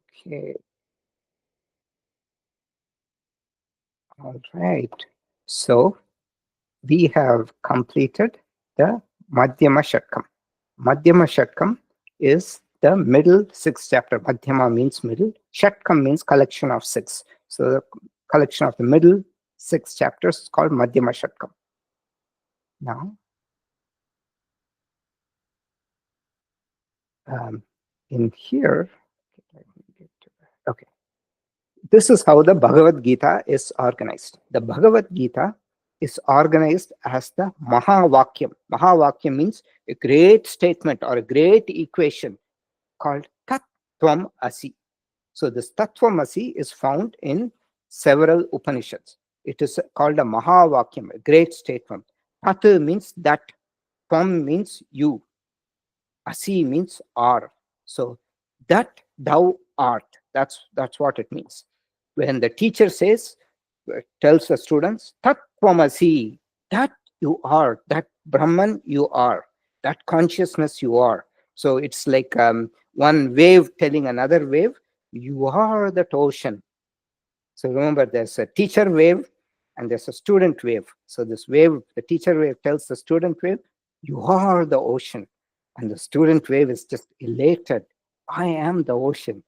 Okay. All right. So we have completed the Madhyama Shatkam. Madhyama Shatkam is the middle sixth chapter. Madhyama means middle. Shatkam means collection of six. So the collection of the middle six chapters is called Madhyama Shatkam. Now, in here, okay, this is how the Bhagavad Gita is organized. The Bhagavad Gita is organized as the Mahavakyam. Mahavakyam means a great statement or a great equation called Tat Tvam Asi. So this Tattvam Asi is found in several Upanishads. It is called a Mahavakyam, a great statement. Tat means that, Tvam means you, Asi means are. So that thou art, that's what it means. When the teacher says, tells the students, Tat Tvam Asi, that you are, that Brahman you are, that consciousness you are. So it's like one wave telling another wave, you are that ocean. So remember, there's a teacher wave and there's a student wave. So this wave, the teacher wave tells the student wave, you are the ocean. And the student wave is just elated. I am the ocean.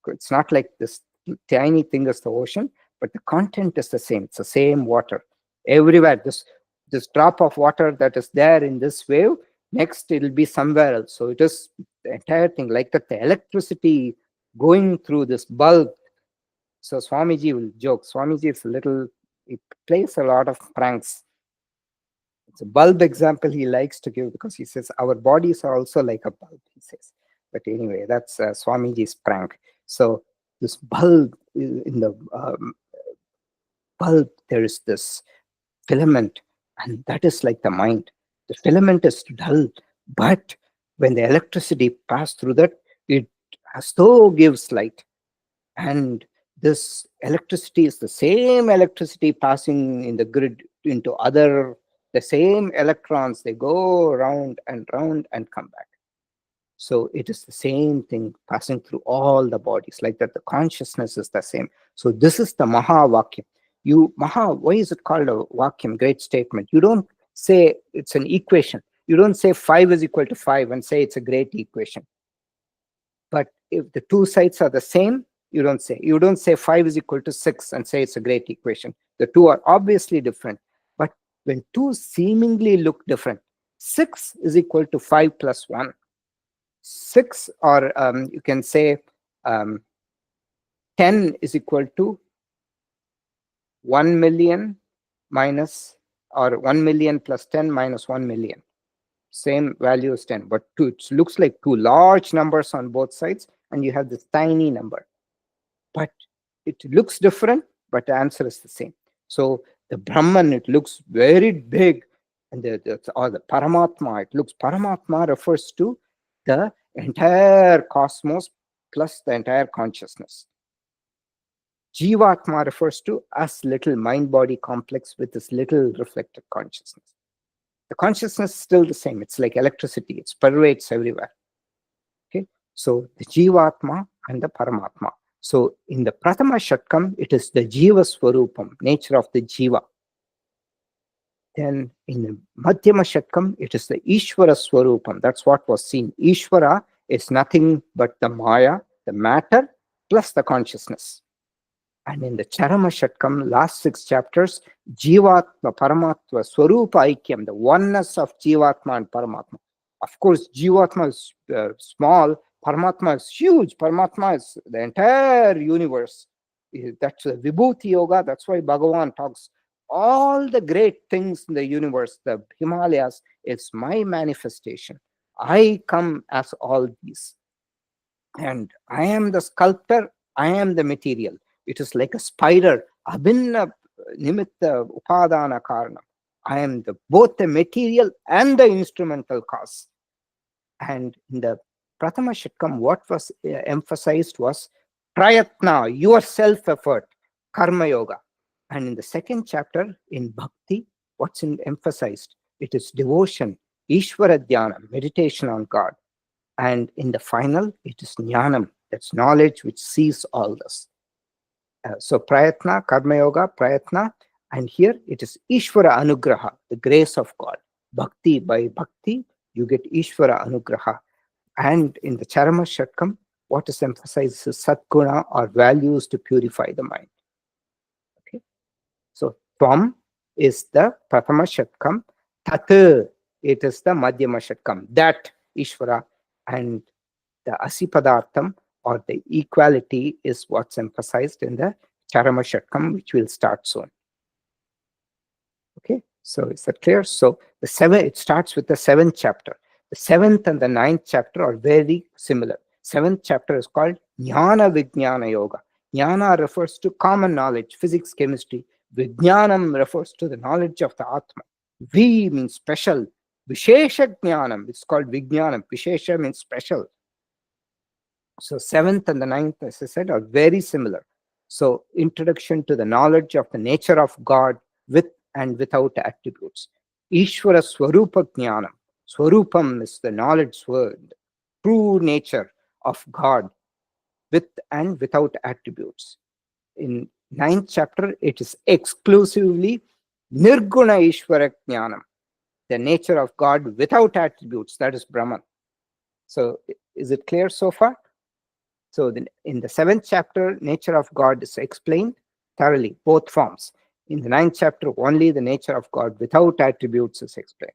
It's not like this tiny thing is the ocean, but the content is the same. It's the same water. Everywhere, this drop of water that is there in this wave, next it'll be somewhere else. So it is the entire thing, like that the electricity going through this bulb. So Swamiji will joke. Swamiji is he plays a lot of pranks. It's a bulb example he likes to give because he says our bodies are also like a bulb, he says. But anyway, that's Swamiji's prank. So this bulb, in the bulb, there is this filament, and that is like the mind. The filament is dull, but when the electricity passes through that, it as though gives light. And this electricity is the same electricity passing in the grid into the same electrons. They go round and round and come back. So it is the same thing passing through all the bodies, like that the consciousness is the same. So this is the Mahavakyam. Why is it called a Vakyam, great statement? You don't say it's an equation. You don't say 5 is equal to 5 and say it's a great equation. But if the two sides are the same, you don't say 5 is equal to 6 and say it's a great equation. The two are obviously different. But when two seemingly look different, 6 is equal to 5 plus 1. 6, or you can say 10 is equal to 1 million minus, or 1 million plus 10 minus 1 million. Same value is 10, but it looks like two large numbers on both sides, and you have this tiny number. But it looks different, but the answer is the same. So the Brahman, it looks very big, and the Paramatma, Paramatma refers to the entire cosmos plus the entire consciousness. Jivatma refers to us little mind-body complex with this little reflected consciousness. The consciousness is still the same. It's like electricity. It pervades everywhere. Okay, so the Jivatma and the Paramatma. So in the Prathama Shatkam, it is the Jiva Swarupam, nature of the Jiva. Then in the Madhyama Shatkam, it is the Ishvara Swarupam. That's what was seen. Ishvara is nothing but the Maya, the matter, plus the consciousness. And in the Charama Shatkam, last 6 chapters, Jivatma, Paramatma, Swarupa Aikyam, the oneness of Jivatma and Paramatma. Of course, Jivatma is small, Paramatma is huge. Paramatma is the entire universe. That's the Vibhuti Yoga. That's why Bhagavan talks all the great things in the universe, the Himalayas, it's my manifestation. I come as all these. And I am the sculptor, I am the material. It is like a spider, abhinna nimitta upadana karanam. I am both the material and the instrumental cause. And in the Prathama Shatkam, what was emphasized was prayatna, your self-effort, karma yoga. And in the second chapter, in bhakti, what's emphasized? It is devotion, Ishvara Dhyana, meditation on God. And in the final, it is jnanam, That's knowledge which sees all this. So prayatna, karma yoga, prayatna, and here it is Ishvara Anugraha, the grace of God. Bhakti, by bhakti, you get Ishvara Anugraha. And in the Charama Shatkam, what is emphasized is Satguna, or values to purify the mind. Okay. So Tvam is the Prathama Shatkam, Tat, it is the Madhyama Shatkam, that Ishvara, and the Asipadartham, or the equality, is what's emphasized in the Charama Shatkam, which will start soon. Okay, so is that clear? So it starts with the 7th chapter. The 7th and the 9th chapter are very similar. 7th chapter is called Jnana Vijnana Yoga. Jnana refers to common knowledge, physics, chemistry. Vijnanam refers to the knowledge of the Atma. V means special. Vishesha Jnanam, it's called Vijnanam. Vishesha means special. So 7th and the 9th, as I said, are very similar. So introduction to the knowledge of the nature of God with and without attributes. Ishvara Swarupa Jnanam. Swarupam is the knowledge word, true nature of God with and without attributes. In 9th chapter, it is exclusively Nirguna Ishvara Jnanam, the nature of God without attributes, that is Brahman. So is it clear so far? So in the 7th chapter, nature of God is explained thoroughly, both forms. In the 9th chapter, only the nature of God without attributes is explained.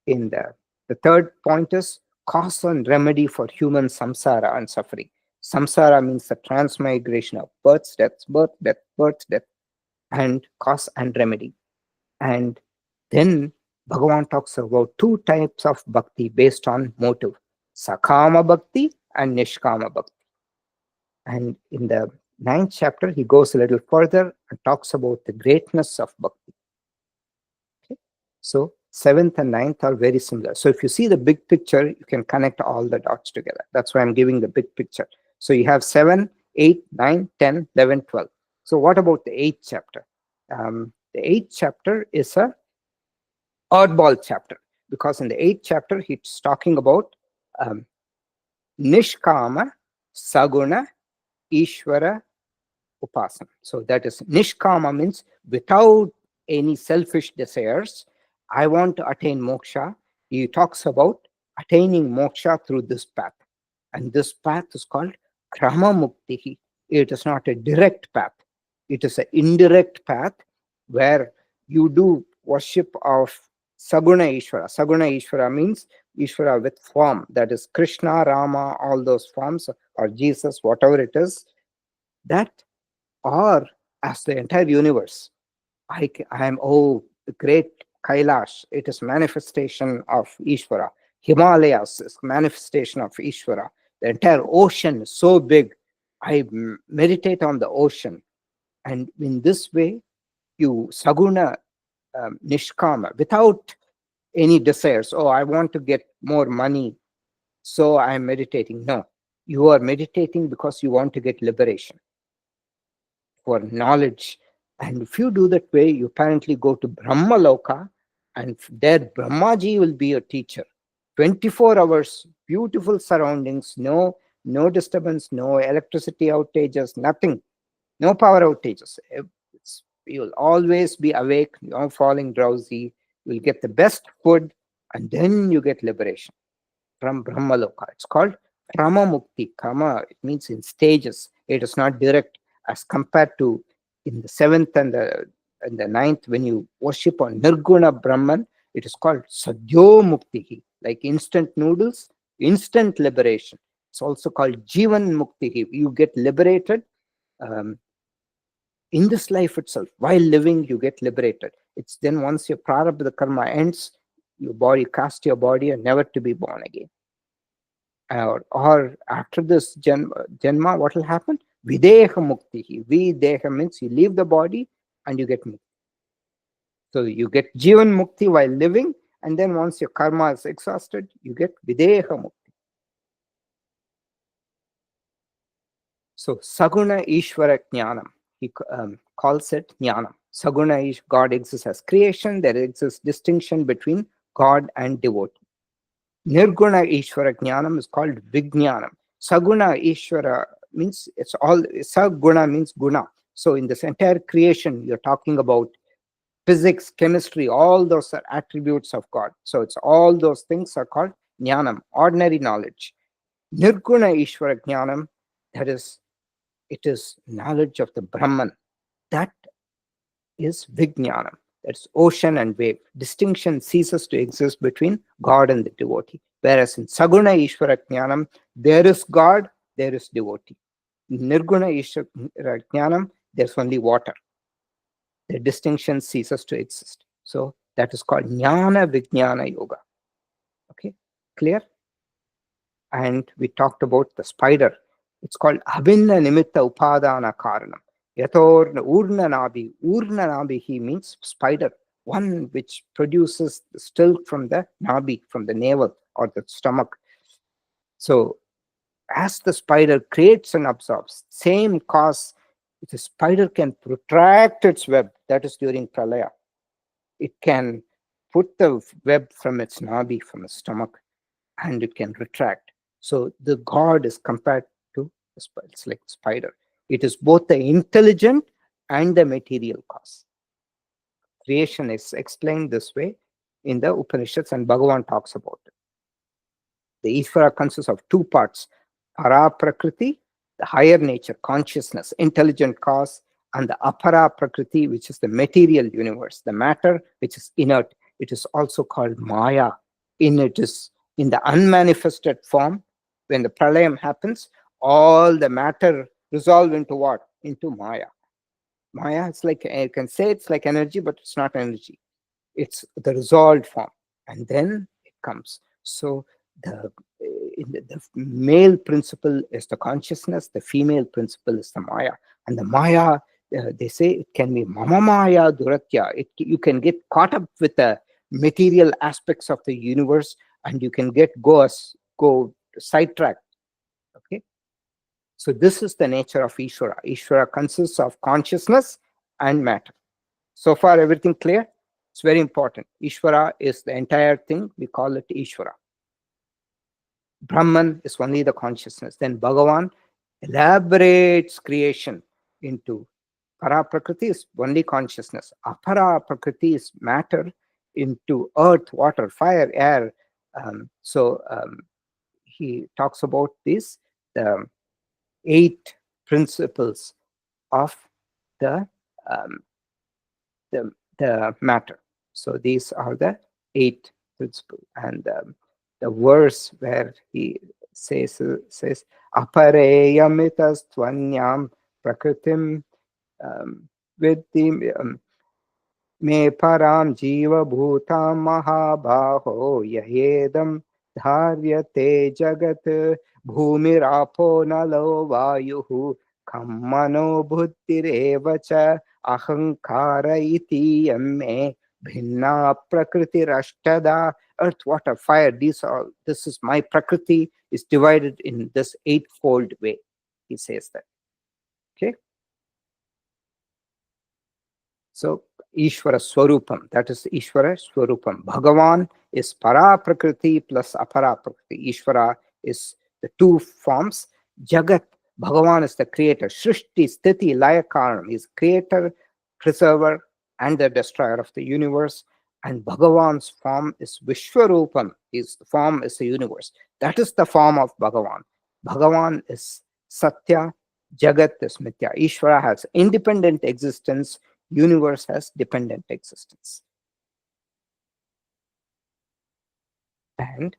In the third point is cause and remedy for human samsara and suffering. Samsara means the transmigration of birth, death, and cause and remedy. And then Bhagavan talks about 2 types of bhakti based on motive, Sakama Bhakti and Nishkama Bhakti. And in the 9th chapter, he goes a little further and talks about the greatness of bhakti. Okay? So 7th and 9th are very similar. So if you see the big picture, you can connect all the dots together. That's why I'm giving the big picture. So you have 7, 8, 9, 10, 11, 12. So what about the 8th chapter? The 8th chapter is a oddball chapter, because in the 8th chapter, he's talking about Nishkama, Saguna, Ishvara, Upasana. So that is Nishkama, means without any selfish desires. I want to attain moksha. He talks about attaining moksha through this path. And this path is called Krama Muktihi. It is not a direct path. It is an indirect path where you do worship of Saguna Ishvara. Saguna Ishvara means Ishvara with form. That is Krishna, Rama, all those forms, or Jesus, whatever it is. That, or as the entire universe. I am, oh, the great Kailash, it is manifestation of Ishvara. Himalayas is manifestation of Ishvara. The entire ocean is so big. I meditate on the ocean. And in this way, you Saguna Nishkama, without any desires. Oh, I want to get more money, so I am meditating. No, you are meditating because you want to get liberation, for knowledge. And if you do that way, you apparently go to Brahma Loka, and there Brahmaji will be your teacher. 24 hours, beautiful surroundings, no disturbance, no electricity outages, nothing, no power outages. You'll always be awake, you're falling drowsy, you'll get the best food, and then you get liberation from Brahmaloka. It's called Krama Mukti. Krama, it means in stages. It is not direct as compared to in the 7th and the 9th, when you worship on Nirguna Brahman, it is called Sadhyo Muktihi, like instant noodles, instant liberation. It's also called Jivan Muktihi. You get liberated in this life itself. While living, you get liberated. It's then once your prarabdha karma ends, your body, cast your body and never to be born again. Or after this janma, what will happen? Videha muktihi. Videha means you leave the body and you get mukti. So you get jivan mukti while living, and then once your karma is exhausted, you get videha mukti. So Saguna Ishvara Jnanam, he calls it Jnanam. Saguna is God exists as creation. There exists distinction between God and devotee. Nirguna Ishvara Jnanam is called Vijnanam. Saguna Ishvara means it's all, Saguna means guna. So in this entire creation, you're talking about physics, chemistry, all those are attributes of God. So it's all those things are called jnanam, ordinary knowledge. Nirguna Ishvara jnanam, that is, it is knowledge of the Brahman. That is vijnanam. That's ocean and wave. Distinction ceases to exist between God and the devotee. Whereas in Saguna Ishvara Jnanam, there is God, there is devotee. Nirguna Ishvara Jnanam, there's only water. The distinction ceases to exist. So that is called Jnana Vijnana Yoga. Okay, clear? And we talked about the spider. It's called Abhinna Nimitta Upadana Karanam. Yator Urna Nabi. Urna Nabi, he means spider, one which produces still from the Nabi, from the navel or the stomach. So as the spider creates and absorbs, same cause, the spider can protract its web, that is during pralaya. It can put the web from its Nabi, from its stomach, and it can retract. So the God is compared to the spider. It's like spider. It is both the intelligent and the material cause. Creation is explained this way in the Upanishads, and Bhagavan talks about it. The Ishvara consists of two parts: para prakriti, the higher nature, consciousness, intelligent cause, and the apara prakriti, which is the material universe, the matter which is inert. It is also called maya. It is in the unmanifested form. When the pralayam happens, all the matter resolve into what? Into maya. Maya, it's like, I can say it's like energy, but it's not energy. It's the resolved form, and then it comes. So the the male principle is the consciousness, the female principle is the maya. And the maya, they say it can be mama maya duratya. You can get caught up with the material aspects of the universe, and you can go sidetracked. Okay, so this is the nature of Ishvara. Ishvara consists of consciousness and matter. So far, everything clear? It's very important. Ishvara is the entire thing. We call it Ishvara. Brahman is only the consciousness. Then Bhagavan elaborates creation into para prakriti is only consciousness. Apara prakriti is matter into earth, water, fire, air. He talks about this, the 8 principles of the um, the matter. So these are the 8 principles. And the verse where he says apareyamitas tvanyam prakritim vidhi me param jiva bhutam mahabaho yahedam dharyate jagat bhumirapo nalo vayuhu kammano buddhirevacha ahankara iti yamme bhinna prakriti rashtada. Earth, water, fire, this is my prakriti, is divided in this 8-fold way. He says that. Okay. So Ishvara Swarupam, that is Ishvara Swarupam. Bhagavan is para prakriti plus apara prakriti. Ishvara is the 2 forms. Jagat, Bhagavan is the creator. Shrishti, Sthiti, Laya Karanam is creator, preserver, and the destroyer of the universe. And Bhagavan's form is Vishwarupam. His form is the universe. That is the form of Bhagavan. Bhagavan is Satya, Jagat is Mithya. Ishvara has independent existence, universe has dependent existence. And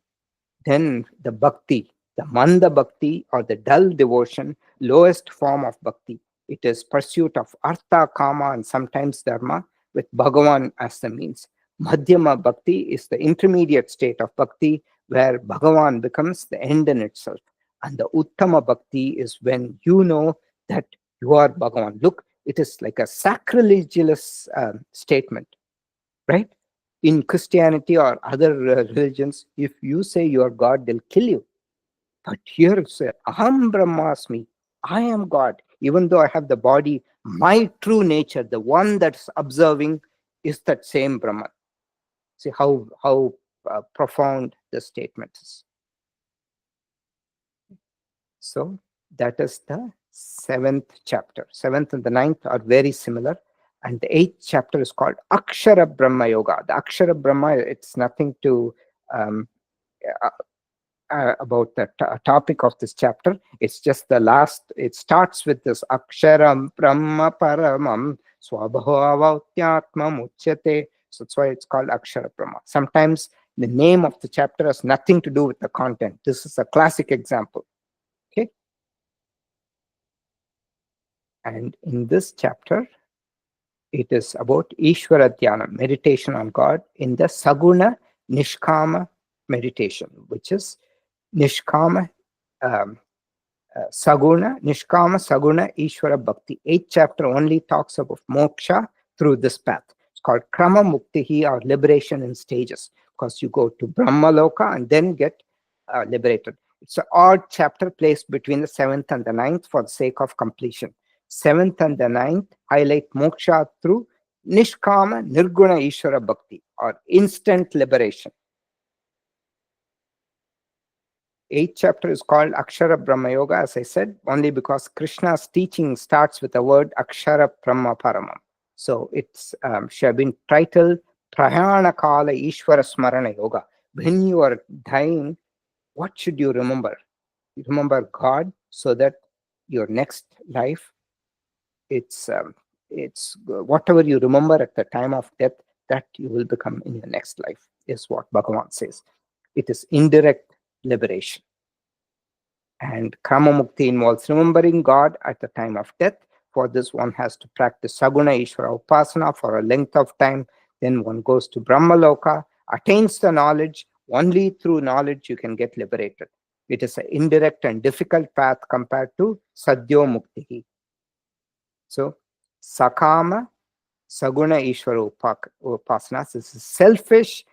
then the bhakti, the manda bhakti or the dull devotion, lowest form of bhakti. It is pursuit of artha, kama, and sometimes dharma with Bhagavan as the means. Madhyama bhakti is the intermediate state of bhakti where Bhagavan becomes the end in itself. And the uttama bhakti is when you know that you are Bhagavan. Look, it is like a sacrilegious statement, right? In Christianity or other religions, if you say you are God, they'll kill you. But here it's Aham Brahmasmi, I am God. Even though I have the body, my true nature, the one that's observing, is that same Brahman. See how profound the statement is. So that is the seventh chapter. Seventh and the ninth are very similar. And the eighth chapter is called Akshara Brahma Yoga. The Akshara Brahma, it's nothing to um, uh, about the topic of this chapter. It's just the last, it starts with this Aksharam Brahma Paramam Swabhavathyatmam Uchyate. So that's why it's called Akshara Brahma. Sometimes the name of the chapter has nothing to do with the content. This is a classic example. Okay. And in this chapter, it is about Ishvara Dhyana, meditation on God in the Saguna Nishkama meditation, which is Nishkama, um, Saguna, Nishkama, Saguna, Ishvara Bhakti. Eighth chapter only talks about moksha through this path. It's called Krama Muktihi, or liberation in stages, because you go to Brahma Loka and then get liberated. It's an odd chapter placed between the seventh and the ninth for the sake of completion. Seventh and the ninth highlight moksha through Nishkama, Nirguna Ishvara Bhakti, or instant liberation. Eighth chapter is called Akshara Brahma Yoga, as I said, only because Krishna's teaching starts with the word Akshara Brahma Paramam. So it's should have been titled Prayana Kala Ishvara Smarana Yoga. When you are dying, what should you remember? You remember God, so that your next life, it's whatever you remember at the time of death, that you will become in your next life, is what Bhagavan says. It is indirect liberation. And Kama Mukti involves remembering God at the time of death. For this, one has to practice Saguna Ishvara Upasana for a length of time. Then one goes to Brahma Loka, attains the knowledge. Only through knowledge you can get liberated. It is an indirect and difficult path compared to Sadhyo Mukti. So, Sakama, Saguna Ishvara Upasana, this is selfish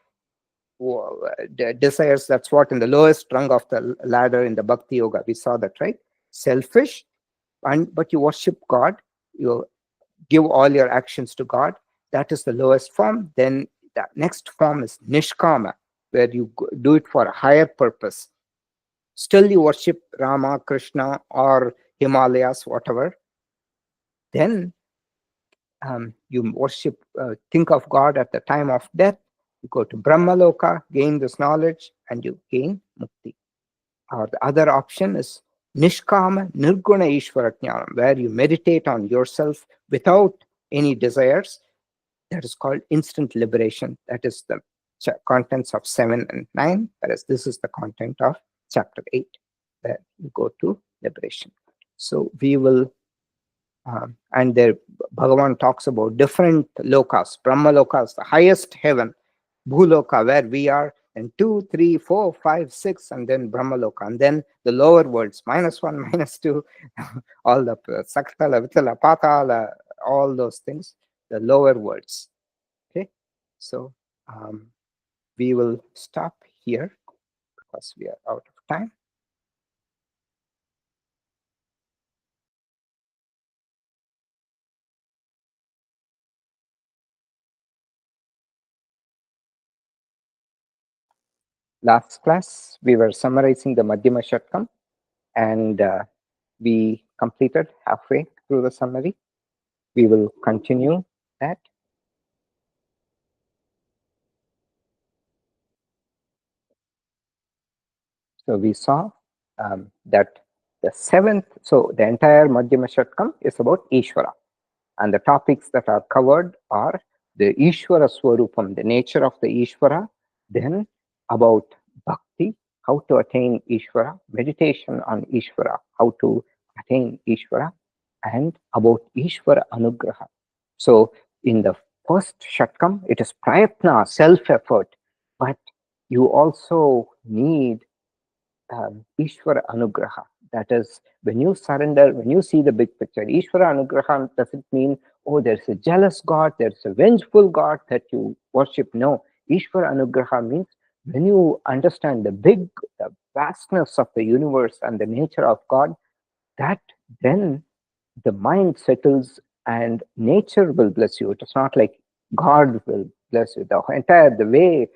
desires. That's what in the lowest rung of the ladder in the Bhakti Yoga, we saw that, right? Selfish, but you worship God, you give all your actions to God. That is the lowest form. Then the next form is Nishkama, where you do it for a higher purpose. Still you worship Rama, Krishna, or Himalayas, whatever. Then you worship, think of God at the time of death. You go to Brahma Loka, gain this knowledge, and you gain Mukti. Or the other option is Nishkama Nirguna Ishvara Jnanam, where you meditate on yourself without any desires. That is called instant liberation. That is the contents of 7 and 9, whereas this is the content of chapter 8, where you go to liberation. So we will, and there Bhagavan talks about different lokas. Brahma Loka is the highest heaven, Bhuloka, where we are, and 2, 3, 4, 5, 6, and then Brahmaloka, and then the lower worlds, -1, -2, all the Saktala, Vitala, Patala, all those things, the lower worlds. Okay, so we will stop here because we are out of time. Last class, we were summarizing the Madhyama Shatkam, and we completed halfway through the summary. We will continue that. So we saw that the seventh, so the entire Madhyama Shatkam is about Ishvara. And the topics that are covered are the Ishvara Swarupam, the nature of the Ishvara, then about Bhakti, how to attain Ishvara, meditation on Ishvara, how to attain Ishvara, and about Ishvara Anugraha. So in the first Shatkam, it is Prayatna, self-effort, but you also need Ishvara Anugraha. That is, when you surrender, when you see the big picture, Ishvara Anugraha doesn't mean, oh, there's a jealous God, there's a vengeful God that you worship. No, Ishvara Anugraha means when you understand the vastness of the universe and the nature of God, that then the mind settles and nature will bless you. It's not like God will bless you. The way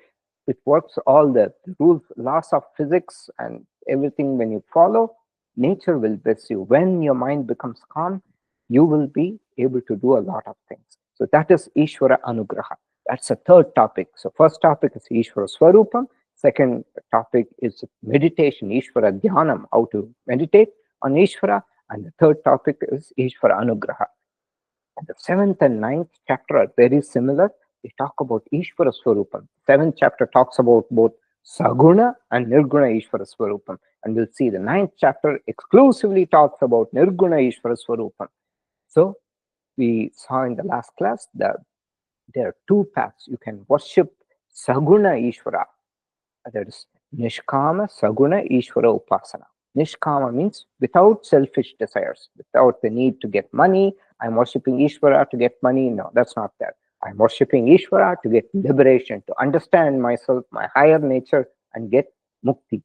it works, all the rules, laws of physics and everything, when you follow, nature will bless you. When your mind becomes calm, you will be able to do a lot of things. So that is Ishvara Anugraha. That's a third topic. So first topic is Ishvara Swarupam. Second topic is meditation, Ishvara Dhyanam, how to meditate on Ishvara. And the third topic is Ishvara Anugraha. And the seventh and ninth chapter are very similar. They talk about Ishvara Swarupam. Seventh chapter talks about both Saguna and Nirguna Ishvara Swarupam. And we'll see the ninth chapter exclusively talks about Nirguna Ishvara Swarupam. So we saw in the last class that there are two paths. You can worship Saguna Ishvara. That is Nishkama Saguna Ishvara Upasana. Nishkama means without selfish desires, without the need to get money. I'm worshipping Ishvara to get money. No, that's not that. I'm worshipping Ishvara to get liberation, to understand myself, my higher nature, and get mukti.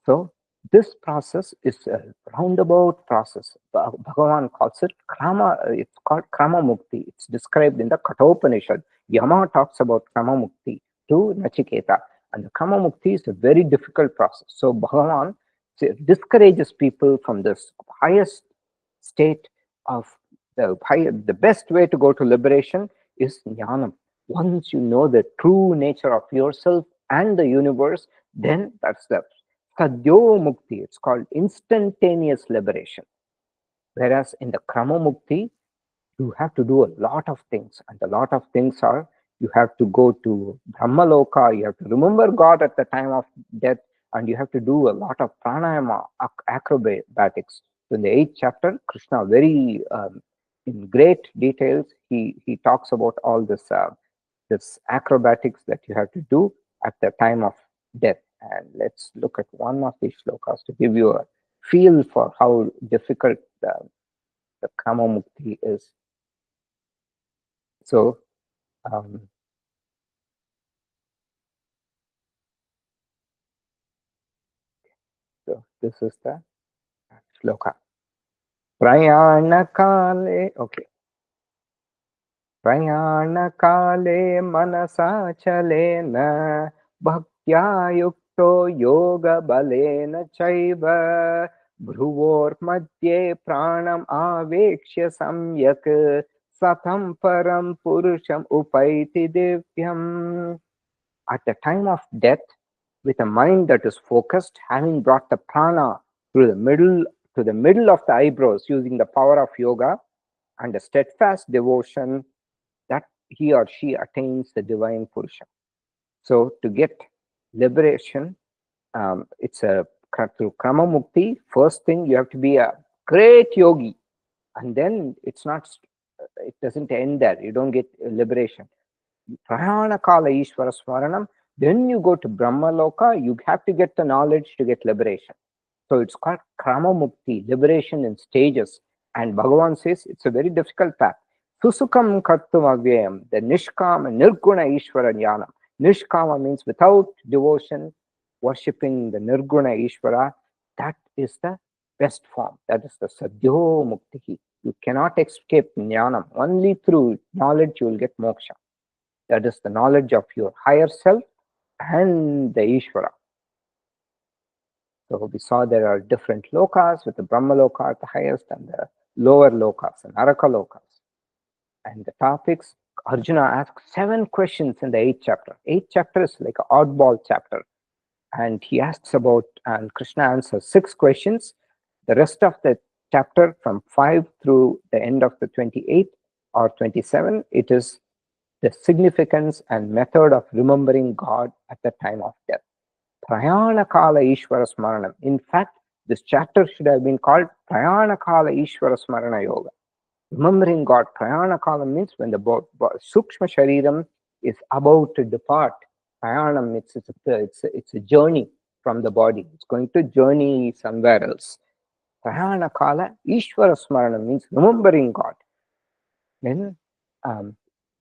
So this process is a roundabout process. Bhagavan calls it Krama. It's called Krama Mukti. It's described in the Kathopanishad. Yama talks about Krama Mukti to Nachiketa. And the Krama Mukti is a very difficult process. So Bhagavan discourages people from this highest state of the best way to go to liberation is Jnanam. Once you know the true nature of yourself and the universe, then that's the Sadhyo Mukti. It's called instantaneous liberation. Whereas in the Krama Mukti, you have to do a lot of things. And a lot of things are, you have to go to Brahmaloka, you have to remember God at the time of death, and you have to do a lot of pranayama, acrobatics. So in the 8th chapter, Krishna very in great details, he talks about all this acrobatics that you have to do at the time of death. And let's look at one of these shlokas to give you a feel for how difficult the Kama Mukti is. So, so this is the shloka. Prayana kale, okay. Prayana kale manasa chalena bhaktya yukto yoga balena chaiva bhruvor madhye pranam avekshya samyak satam param purusham upaiti divyam. At the time of death, with a mind that is focused, having brought the prana through the middle to the middle of the eyebrows using the power of yoga and a steadfast devotion, that he or she attains the divine Purusha. So to get liberation, it's through Krama Mukti. First thing, you have to be a great yogi, and then it's not. It doesn't end there. You don't get liberation. Prayana Kala Ishvara Smaranam. Then you go to Brahma Loka. You have to get the knowledge to get liberation. So it's called Krama Mukti, liberation in stages. And Bhagavan says it's a very difficult path. Susukam Kartum Avyayam, the Nishkama Nirguna Ishvara Jnanam. Nishkama means without devotion, worshipping the Nirguna Ishvara. That is the best form. That is the Sadhyo Mukti. You cannot escape Jnanam. Only through knowledge you will get moksha. That is the knowledge of your higher self and the Ishvara. So we saw there are different lokas, with the Brahma loka at the highest and the lower lokas, and Naraka lokas. And the topics, Arjuna asks 7 questions in the 8th chapter. 8th chapter is like an oddball chapter. And he asks about, and Krishna answers 6 questions. The rest of the chapter from 5 through the end of the 28 or 27, it is the significance and method of remembering God at the time of death. Prayana Kala Ishvara Smaranam. In fact, this chapter should have been called Prayana Kala Ishvara Smarana Yoga. Remembering God. Prayana Kala means when the Sukshma Shariram is about to depart. Prayanam, it's a journey from the body. It's going to journey somewhere else. Prayana Kala Ishvara Smaranam means remembering God. Then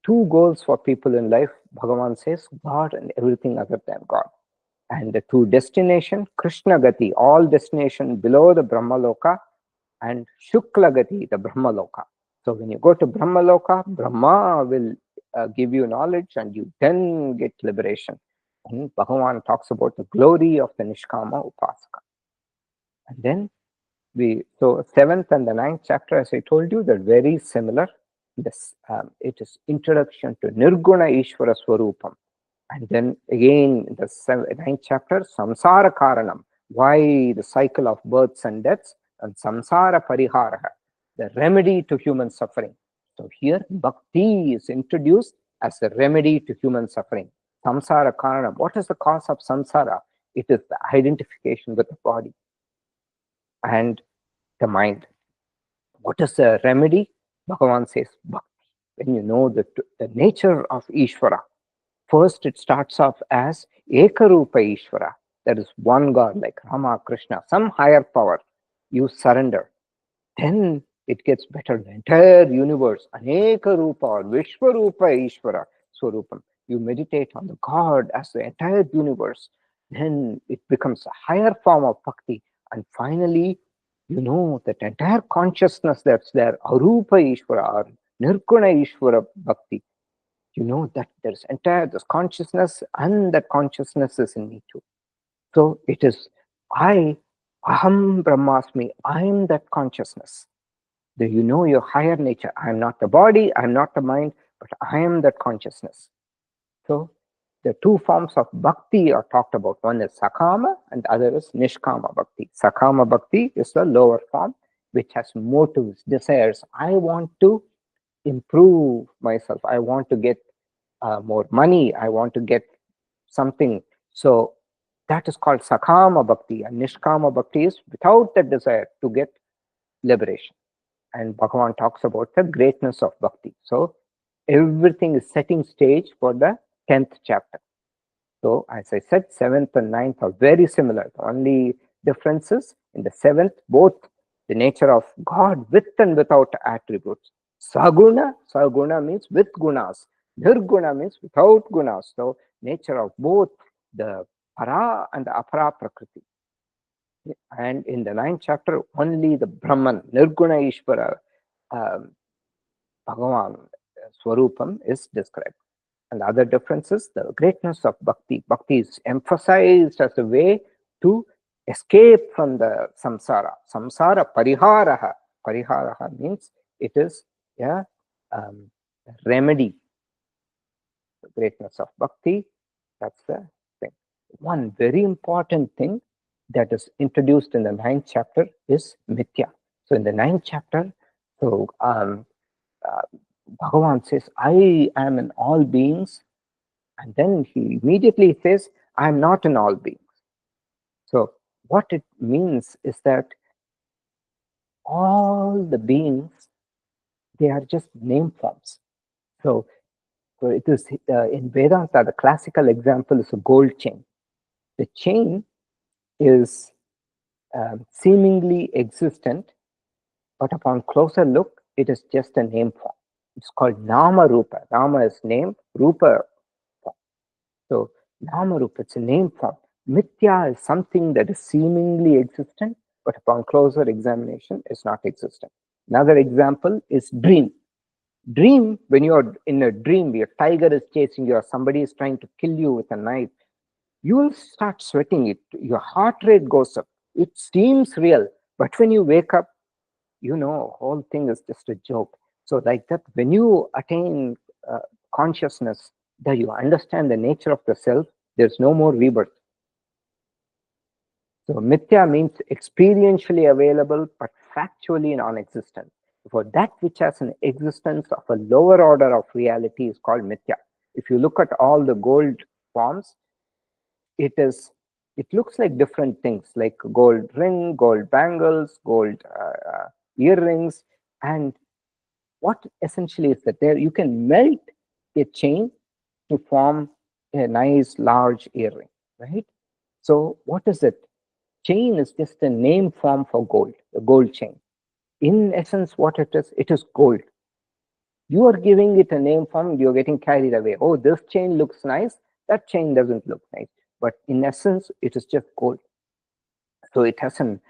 2 goals for people in life, Bhagavan says, God and everything other than God. And the 2 destination, Krishna Gati, all destination below the Brahmaloka, and Shukla Gati, the Brahmaloka. So when you go to Brahmaloka, Brahma will give you knowledge and you then get liberation. And Bhagavan talks about the glory of the Nishkama Upasaka. And then so seventh and the ninth chapter, as I told you, they're very similar. This it is introduction to Nirguna Ishvara Swarupam. And then again, the ninth chapter, Samsara Karanam, why the cycle of births and deaths, and Samsara Parihara, the remedy to human suffering. So here, Bhakti is introduced as the remedy to human suffering. Samsara Karanam, what is the cause of samsara? It is the identification with the body and the mind. What is the remedy? Bhagavan says, Bhakti. When you know the nature of Ishvara, first, it starts off as Ekarupa Ishvara, that is one God like Rama, Krishna, some higher power. You surrender. Then it gets better. The entire universe, Aneka Rupa or Vishwarupa Ishvara Swarupam. You meditate on the God as the entire universe. Then it becomes a higher form of bhakti. And finally, you know that entire consciousness that's there, Arupa Ishvara or Nirguna Ishvara Bhakti. You know that there's entire this consciousness, and that consciousness is in me too. So it is Aham Brahmasmi, I am that consciousness. Do you know your higher nature? I am not the body, I am not the mind, but I am that consciousness. So the two forms of bhakti are talked about. One is Sakama and the other is Nishkama Bhakti. Sakama Bhakti is the lower form, which has motives, desires. I want to improve myself. I want to get more money. I want to get something. So that is called Sakama Bhakti. And Nishkama Bhakti is without the desire to get liberation. And Bhagavan talks about the greatness of bhakti. So everything is setting stage for the 10th chapter. So as I said, 7th and 9th are very similar. The only difference is in the 7th, both the nature of God with and without attributes. Saguna means with gunas. Nirguna means without gunas. So nature of both the para and the apara prakriti. And in the 9th chapter, only the Brahman, Nirguna Ishvara, Bhagavan Swarupam is described. And the other difference is the greatness of bhakti. Bhakti is emphasized as a way to escape from the samsara. Samsara pariharaha. Pariharaha means it is a remedy. The greatness of bhakti, that's the thing. One very important thing that is introduced in the 9th chapter is mithya. So in the 9th chapter, so Bhagavan says, I am in all beings. And then he immediately says, I am not in all beings. So what it means is that all the beings, they are just name forms. So it is in Vedanta, the classical example is a gold chain. The chain is seemingly existent, but upon closer look, it is just a name form. It's called Nama Rupa. Nama is name, Rupa form. So Nama Rupa, it's a name form. Mithya is something that is seemingly existent, but upon closer examination is not existent. Another example is dream. Dream, when you're in a dream, your tiger is chasing you or somebody is trying to kill you with a knife, you will start sweating. Your heart rate goes up. It seems real, but when you wake up, you know, whole thing is just a joke. So like that, when you attain consciousness, that you understand the nature of the self, there's no more rebirth. So mithya means experientially available, but factually non-existent. For that which has an existence of a lower order of reality is called mithya. If you look at all the gold forms, it looks like different things, like gold ring, gold bangles, gold earrings. And what essentially is that there you can melt a chain to form a nice large earring, right? So what is it? Chain is just a name form for gold, a gold chain. In essence, what it is gold. You are giving it a name form, you're getting carried away. Oh, this chain looks nice, that chain doesn't look nice. But in essence, it is just gold. So it has an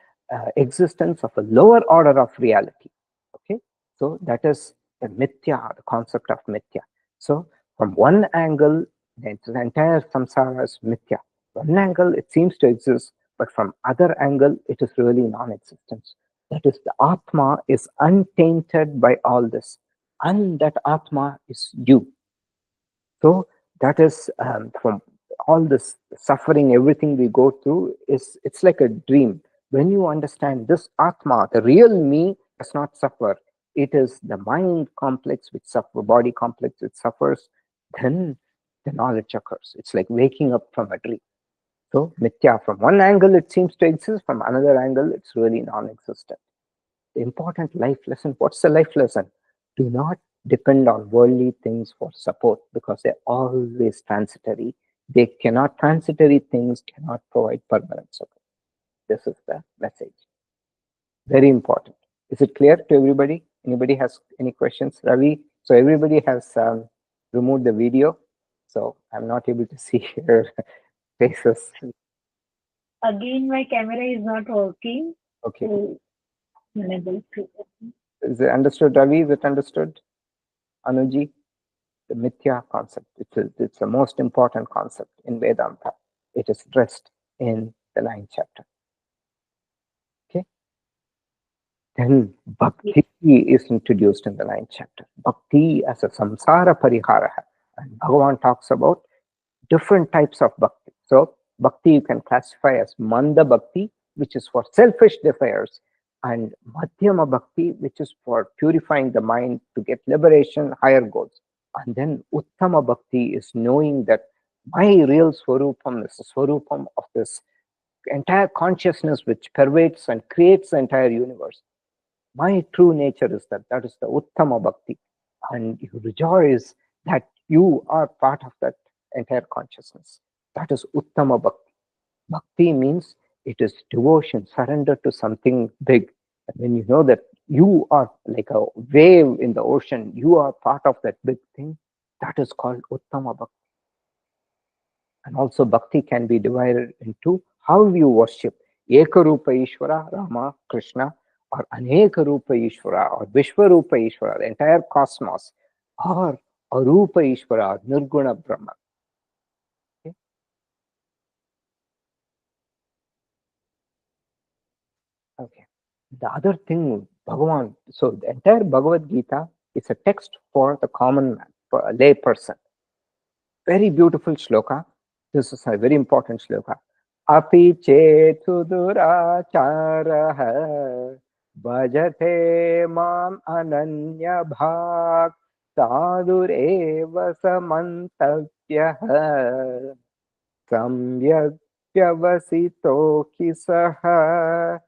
existence of a lower order of reality. Okay, so that is the mithya, the concept of mithya. So from one angle, the entire samsara is mithya. One angle, it seems to exist. but from other angle, it is really non-existence. That is, the Atma is untainted by all this, and that Atma is you. So that is from all this suffering, everything we go through is it's like a dream. When you understand this Atma, the real me does not suffer. It is the mind complex which suffer, body complex which suffers. Then the knowledge occurs. It's like waking up from a dream. So mithya, from one angle it seems to exist, from another angle it's really non-existent. The important life lesson, what's the life lesson? Do not depend on worldly things for support, because they're always transitory. Transitory things cannot provide permanent support. This is the message. Very important. Is it clear to everybody? Anybody has any questions? Ravi? So everybody has removed the video. So I'm not able to see your faces. Again, my camera is not working. Okay. So unable to. Is it understood, Ravi? Is it understood? Anuji? The mithya concept. It's the most important concept in Vedanta. It is stressed in the 9th chapter. Okay. Then bhakti is introduced in the 9th chapter. Bhakti as a samsara parihara. And Bhagavan talks about different types of bhakti. So bhakti you can classify as manda bhakti, which is for selfish desires, and madhyama bhakti, which is for purifying the mind to get liberation, higher goals. And then uttama bhakti is knowing that my real swarupam is the swarupam of this entire consciousness which pervades and creates the entire universe. My true nature is that. That is the uttama bhakti. And you rejoice that you are part of that entire consciousness. That is uttama bhakti. Bhakti means it is devotion, surrender to something big. And when you know that you are like a wave in the ocean, you are part of that big thing, that is called uttama bhakti. And also bhakti can be divided into how you worship. Ekarupa Ishvara, Rama, Krishna, or Anekarupa Ishvara, or Vishwarupa Ishvara, the entire cosmos, or Arupa Ishvara, Nirguna Brahma. Okay? Okay. The other thing, Bhagavan, so the entire Bhagavad Gita is a text for the common man, for a lay person. Very beautiful shloka. This is a very important shloka. Api chetu duracharah bhajate mam ananya bhak sadureva samantavyah samyak vyavasito kisaha.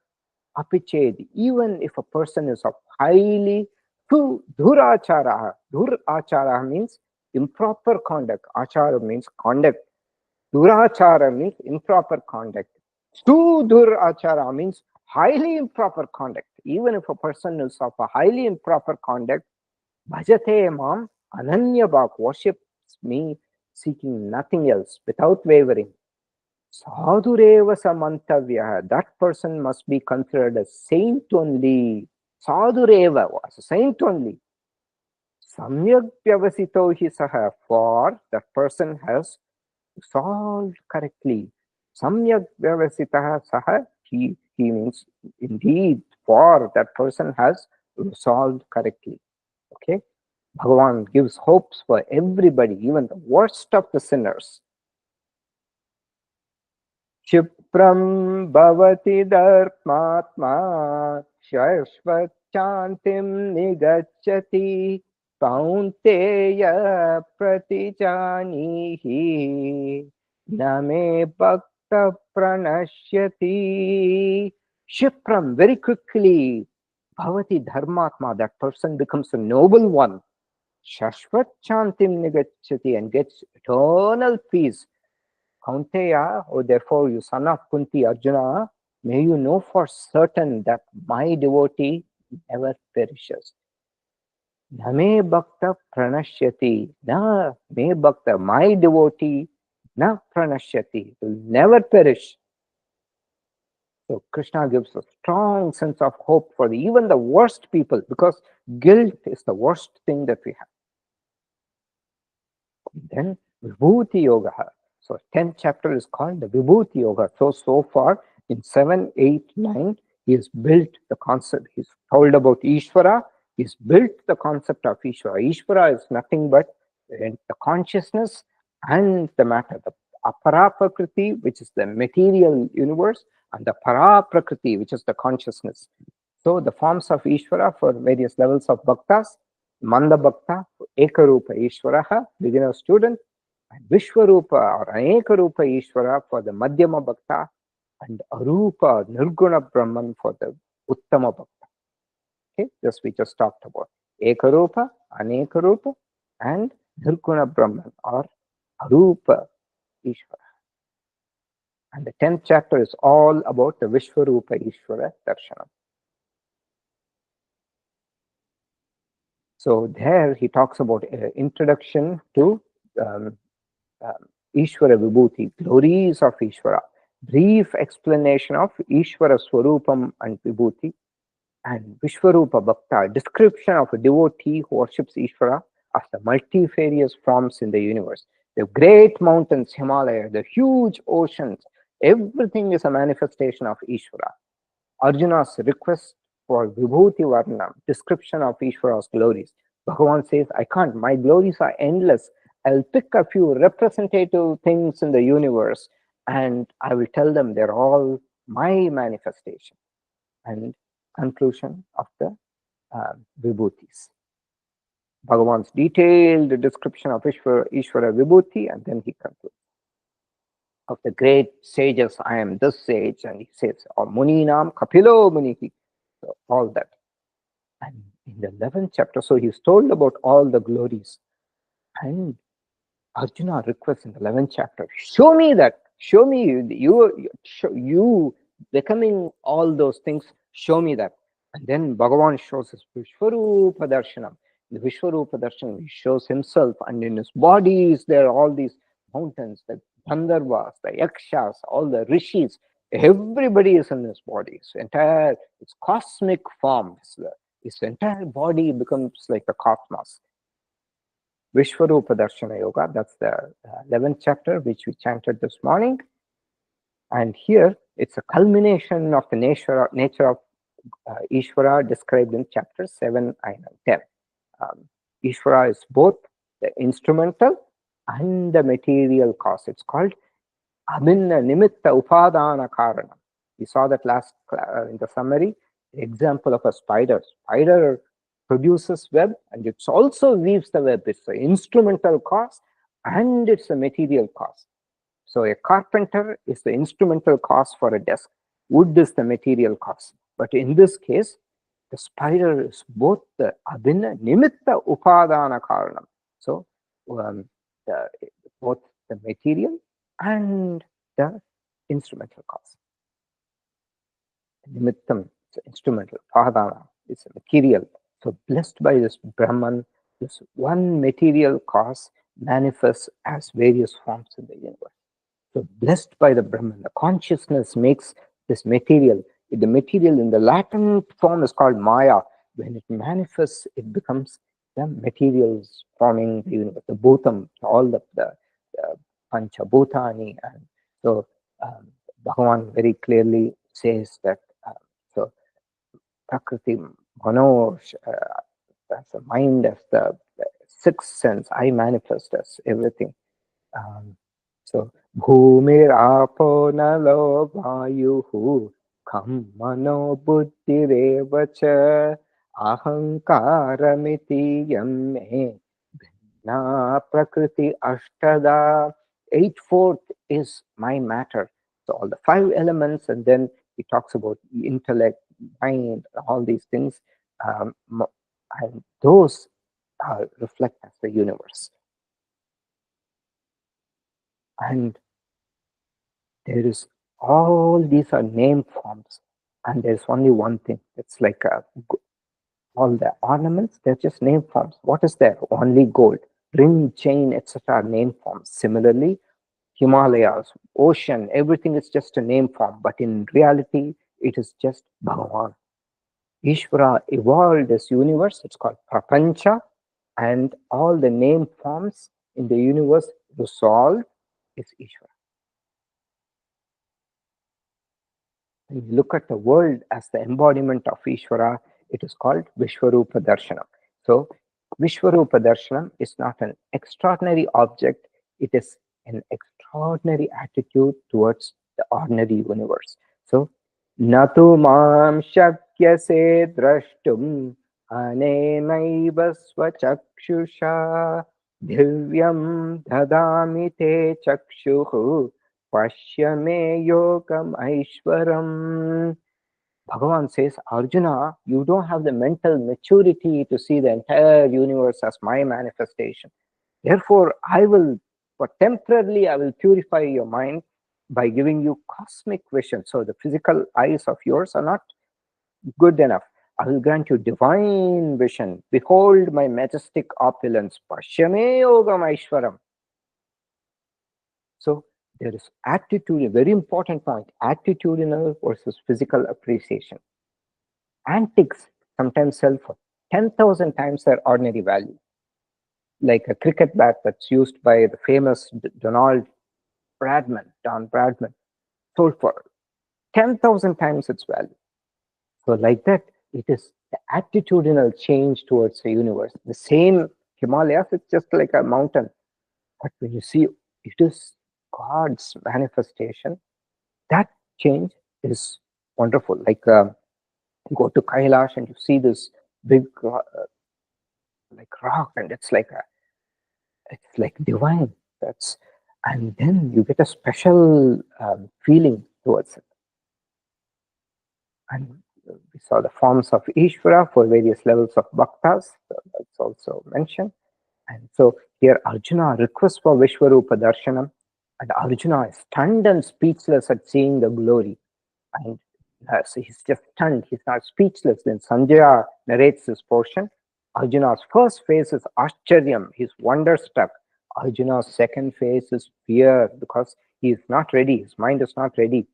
Apiched, even if a person is of highly durachara. Durachara means improper conduct. Achara means conduct. Durachara means improper conduct. Durachara means highly improper conduct. Even if a person is of a highly improper conduct, bhajate mam ananya bhak, worships me seeking nothing else without wavering. Sadhureva samantavya, that person must be considered a saint only. Sadhureva was a saint only. Samyak vyavasito hi saha, for that person has solved correctly. Samyak vyavasitaha saha, he means indeed, for that person has solved correctly. Okay? Bhagavan gives hopes for everybody, even the worst of the sinners. क्षिप्रं भवति धर्मात्मा शाश्वतशान्तिं निगच्छति कौन्तेय प्रतिजानीहि न मे भक्त प्रणश्यति. Shipram, very quickly, Bhavati Dharmatma, that person becomes a noble one. Shashvat Chantim Nigachati, and gets eternal peace. Kaunteya, oh, therefore, you son of Kunti Arjuna, may you know for certain that my devotee never perishes. Na me bhakta pranashyati. Na me bhakta, my devotee, na pranashyati, will never perish. So Krishna gives a strong sense of hope for even the worst people, because guilt is the worst thing that we have. Then Vibhuti Yoga. So 10th chapter is called the Vibhuti Yoga. So far In 7, 8, 9, he has built the concept. He's told about Ishvara. He's built the concept of Ishvara. Ishvara is nothing but the consciousness and the matter. The apara prakriti, which is the material universe, and the para prakriti, which is the consciousness. So the forms of Ishvara for various levels of bhaktas: Manda Bhakta, Ekarupa Ishvaraha, beginner student, and Vishwarupa or Anekarupa Ishvara for the Madhyama Bhakta, and Arupa Nirguna Brahman for the Uttama Bhakta. Okay, this we just talked about. Ekarupa, Anekarupa, and Nirguna Brahman or Arupa Ishvara. And the 10th chapter is all about the Vishwarupa Ishvara Darshanam. So there he talks about introduction to um, Ishvara Vibhuti, glories of Ishvara, brief explanation of Ishvara Swarupam and Vibhuti, and Vishwarupa Bhakta, description of a devotee who worships Ishvara of the multifarious forms in the universe. The great mountains, Himalaya, the huge oceans, everything is a manifestation of Ishvara. Arjuna's request for Vibhuti Varnam, description of Ishvara's glories. Bhagavan says, I can't, my glories are endless. I'll pick a few representative things in the universe and I will tell them they're all my manifestation. And conclusion of the Vibhutis. Bhagavan's detailed description of Ishvara Vibhuti, and then he concludes. Of the great sages, I am this sage, and he says, or Muninam Kapilo Munihi, so all that. And in the 11th chapter, so he's told about all the glories. And Arjuna requests in the 11th chapter, show me that, show me you becoming all those things, show me that. And then Bhagavan shows his Vishwarupa Darshanam. In the Vishwarupa Darshanam, he shows himself, and in his body is there all these mountains, the Gandharvas, the Yakshas, all the Rishis, everybody is in his body. It's cosmic form. His entire body becomes like the cosmos. Vishwarupa Darshana Yoga, that's the 11th chapter, which we chanted this morning. And here, it's a culmination of the nature of Ishvara described in chapters 7, 9, and 10. Ishvara is both the instrumental and the material cause. It's called Abhinna Nimitta Upadana Karana. We saw that last in the summary. The example of a spider. Spider produces web and it also weaves the web. It's the instrumental cause and it's the material cause. So a carpenter is the instrumental cause for a desk. Wood is the material cause. But in this case, the spider is both the Abhinna Nimitta Upadana Karanam. So both the material and the instrumental cause. Nimittam, it's instrumental. Padana, it's a material. So blessed by this Brahman, this one material cause manifests as various forms in the universe. So blessed by the Brahman, the consciousness makes this material. The material in the latent form is called Maya. When it manifests, it becomes the materials forming the universe, the Bhutam, all the Panchabhutani. And so Bhagavan very clearly says that so Prakriti Mano as a mind, as the sixth sense, I manifest as everything. So Bhumir Apo Nalo Vayuhu Kham Mano Buddhirevacha Ahankaramiti Yamme Na Prakriti Ashtada. 8/4 is my matter. So all the 5 elements, and then he talks about intellect, mind, all these things, and those reflect as the universe. And there is all these are name forms, and there's only one thing. It's like all the ornaments, they're just name forms. What is there? Only gold, ring, chain, etc. are name forms. Similarly, Himalayas, ocean, everything is just a name form, but in reality, it is just Bhagavan. Ishvara evolved this universe, it's called Prapancha, and all the name forms in the universe resolved is Ishvara. When you look at the world as the embodiment of Ishvara, it is called Vishwarupa Darshanam. So, Vishwarupa Darshanam is not an extraordinary object, it is an extraordinary attitude towards the ordinary universe. So, Natu mam shakyase drashtum anenaiva swachakshusha divyam dadami te chakshuhu Pashyame yogam aishwaram. Bhagavan says, Arjuna, you don't have the mental maturity to see the entire universe as my manifestation. Therefore, but temporarily, I will purify your mind by giving you cosmic vision. So the physical eyes of yours are not good enough. I will grant you divine vision. Behold my majestic opulence. Pashyame yogam aishwaram. So there is attitude, a very important point, attitudinal versus physical appreciation. Antiques sometimes sell for 10,000 times their ordinary value. Like a cricket bat that's used by the famous Don Bradman, sold for 10,000 times its value. So like that, it is the attitudinal change towards the universe. The same Himalayas, it's just like a mountain. But when you see it is God's manifestation, that change is wonderful. Like you go to Kailash and you see this big like rock, and it's like divine. That's And then you get a special feeling towards it. And we saw the forms of Ishvara for various levels of bhaktas. That's also mentioned. And so here Arjuna requests for Vishwarupa Darshanam, and Arjuna is stunned and speechless at seeing the glory. And so he's just stunned, he's not speechless. Then Sanjaya narrates this portion. Arjuna's first phase is Ashcharyam, he's wonderstruck. Arjuna's second phase is fear because he is not ready, his mind is not ready.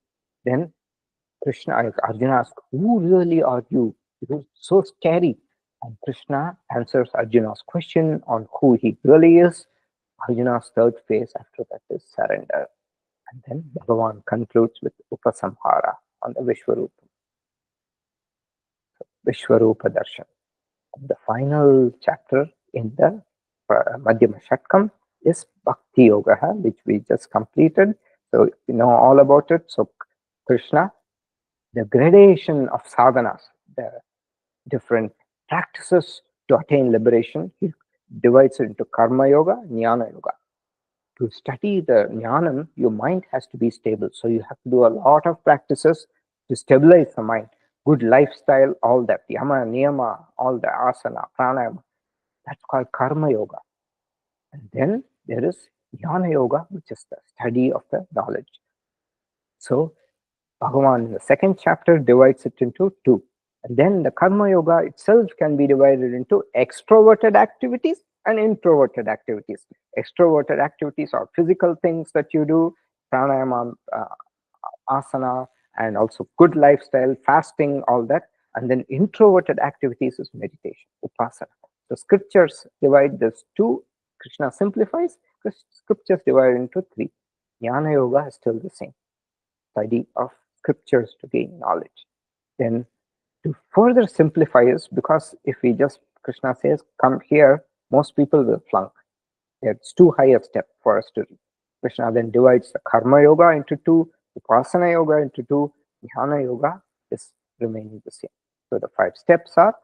Then Arjuna asks, who really are you? It was so scary. And Krishna answers Arjuna's question on who he really is. Arjuna's third phase after that is surrender. And then Bhagavan concludes with Upasamhara on the Vishwarupa Darshan. The final chapter in the Madhyama Shatkam is Bhakti Yoga, which we just completed. So you know all about it. So Krishna, the gradation of sadhanas, the different practices to attain liberation, he divides it into Karma Yoga, Jnana Yoga. To study the Jnanam, your mind has to be stable. So you have to do a lot of practices to stabilize the mind. Good lifestyle, all that, Yama, Niyama, all the asana, pranayama, that's called Karma Yoga. And then there is Jnana Yoga, which is the study of the knowledge. So Bhagavan in the second chapter divides it into two. And then the Karma Yoga itself can be divided into extroverted activities and introverted activities. Extroverted activities are physical things that you do, pranayama, asana, and also good lifestyle, fasting, all that. And then introverted activities is meditation, upasana. The scriptures divide this two. Krishna simplifies. The scriptures divide into three. Jnana Yoga is still the same. Study of scriptures to gain knowledge. Then to further simplify is, because if we just, Krishna says, come here, most people will flunk. It's too high a step for us to read. Krishna then divides the Karma Yoga into two, Upasana Yoga into two, Jnana Yoga is remaining the same. So the 5 steps are,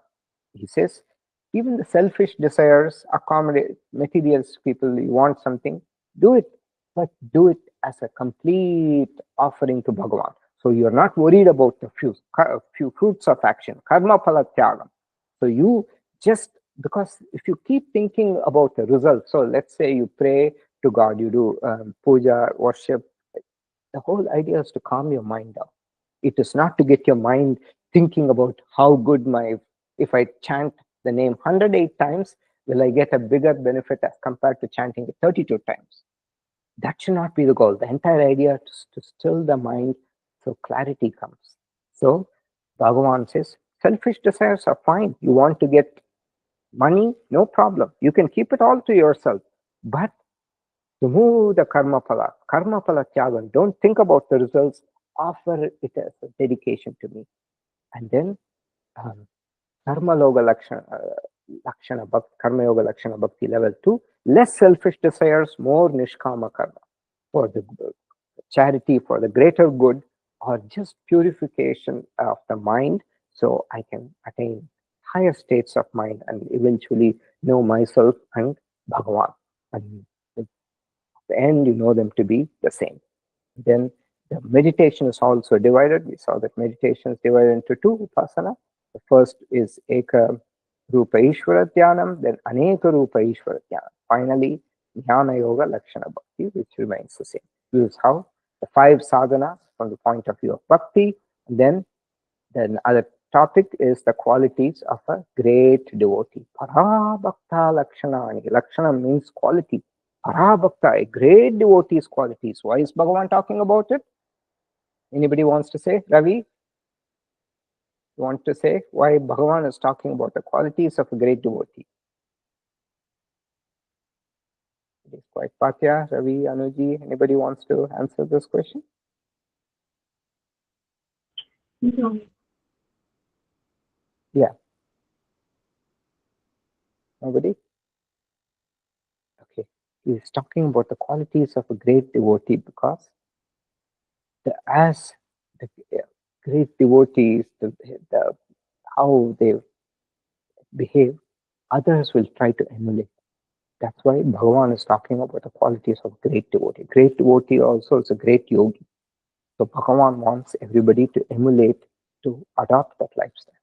he says, even the selfish desires, accommodate materials, people, you want something, do it, but do it as a complete offering to Bhagavan. So you're not worried about the few fruits of action, karma phala tyagam. So you just, because if you keep thinking about the result, so let's say you pray to God, you do puja, worship, the whole idea is to calm your mind down. It is not to get your mind thinking about how good if I chant the name 108 times, will I get a bigger benefit as compared to chanting it 32 times? That should not be the goal. The entire idea is to still the mind so clarity comes. So Bhagavan says, selfish desires are fine. You want to get money, no problem. You can keep it all to yourself. But remove the karma phala tyagam. Don't think about the results. offer it as a dedication to me. And then um, Karma Yoga Lakshana Bhakti, Karma Yoga Lakshana Bhakti level 2, less selfish desires, more Nishkama Karma for the charity, for the greater good, or just purification of the mind so I can attain higher states of mind and eventually know myself and Bhagavan. And at the end, you know them to be the same. Then the meditation is also divided. We saw that meditation is divided into two upasana. The first is Eka Rupa Ishvara Dhyanam, then Aneka Rupa Ishvara Dhyanam. Finally, Jnana Yoga Lakshana Bhakti, which remains the same. This is how the five sadhanas from the point of view of bhakti. And then other topic is the qualities of a great devotee. Parabhakta Lakshanani. Lakshana means quality. Parabhakta, a great devotee's qualities. Why is Bhagavan talking about it? Anybody wants to say? Ravi, you want to say why Bhagavan is talking about the qualities of a great devotee? It is quite Patya, Ravi, Anuji. Anybody wants to answer this question? No. Yeah, nobody? Okay. He's talking about the qualities of a great devotee because as the great devotees, the how they behave, others will try to emulate. That's why Bhagavan is talking about the qualities of great devotee. Great devotee also is a great yogi. So Bhagavan wants everybody to emulate, to adopt that lifestyle.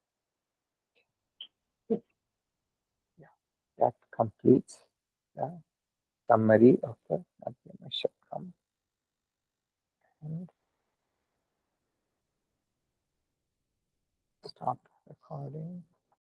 Yeah, that completes the summary of the Madhyama Shatkam. And stop recording.